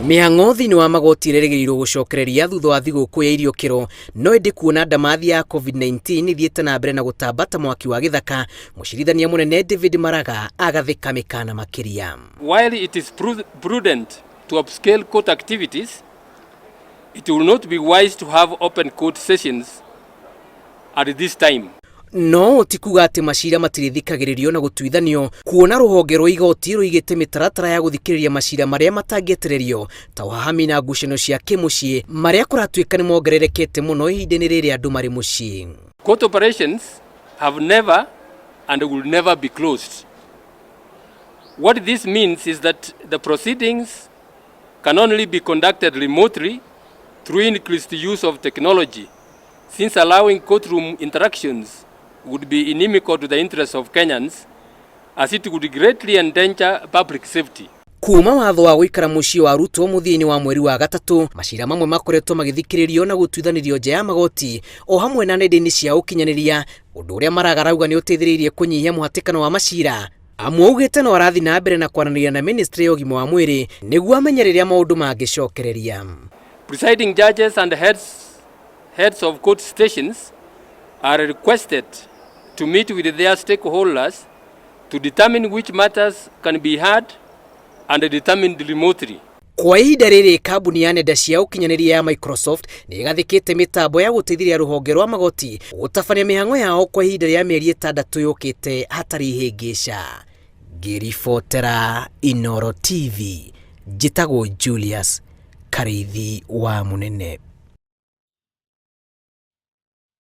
Mĩhang'o thĩinĩ wa magoti ĩrerĩgĩrĩirwo gũcokereria thutha wa thigũkũ ya irio kĩro, no ĩndĩ kuona ndamathi ya COVID-19 ithiĩte na mbere na gũtambata mwaki wa gĩthaka, mũcirithania mũnene David Maraga agathĩka mĩkana makĩria. While it is prudent to upscale court activities, it will not be wise to have open court sessions at this time. No ti kuga atĩ macira matirĩthikagĩrĩrio na gũtuithanio, kuona rũhonge rwa igoti rũigĩte mĩtaratara ya gũthikĩrĩria macira marĩa matangĩetererio ta wahami na ngucanio cia kĩmũciĩ marĩa kũratuĩka nĩ mongererekete mũno ihinda-inĩ rĩrĩa andũ marĩ mũciĩ. Court operations have never and will never be closed. What this means is that the proceedings can only be conducted remotely through increased use of technology, since allowing courtroom interactions would be inimical to the interests of Kenyans, as it would greatly endanger public safety. Kuma watho wa gũikara mũciĩ wa Ruto mũthia-inĩ wa mweri wa gatatũ, macira mamwe makoretwo magĩthikĩrĩrio na gũtuithanĩrio nja ya magoti o hamwe na nenda-inĩ cia ũkinyanĩria, ũndũ ũrĩa Maraga arauga nĩ ũteithĩrĩirie kũnyihia mũhatĩkano wa macira. Amwe augĩte no arathiĩ na mbere na kwaranĩria na ministry ya ũgima wa mwĩrĩ nĩguo amenye rĩrĩa maũndũ mangĩcokereria. Presiding judges and heads of court stations are requested to meet with their stakeholders to determine which matters can be heard and determined remotely. Kwa ihinda rĩrĩ kambuni ya nenda cia ũkinyanĩria ya Microsoft nĩ ĩgathĩkĩte mĩtambo ya gũteithĩrĩria rũhonge rwa magoti gũtabania mĩhang'o yao kwa ihinda rĩa mĩeri 6 yũkĩte hatarĩ ihĩngĩca. Ngĩribotera Inooro TV, njĩtagwo Julius Karĩithi wa Mũnene.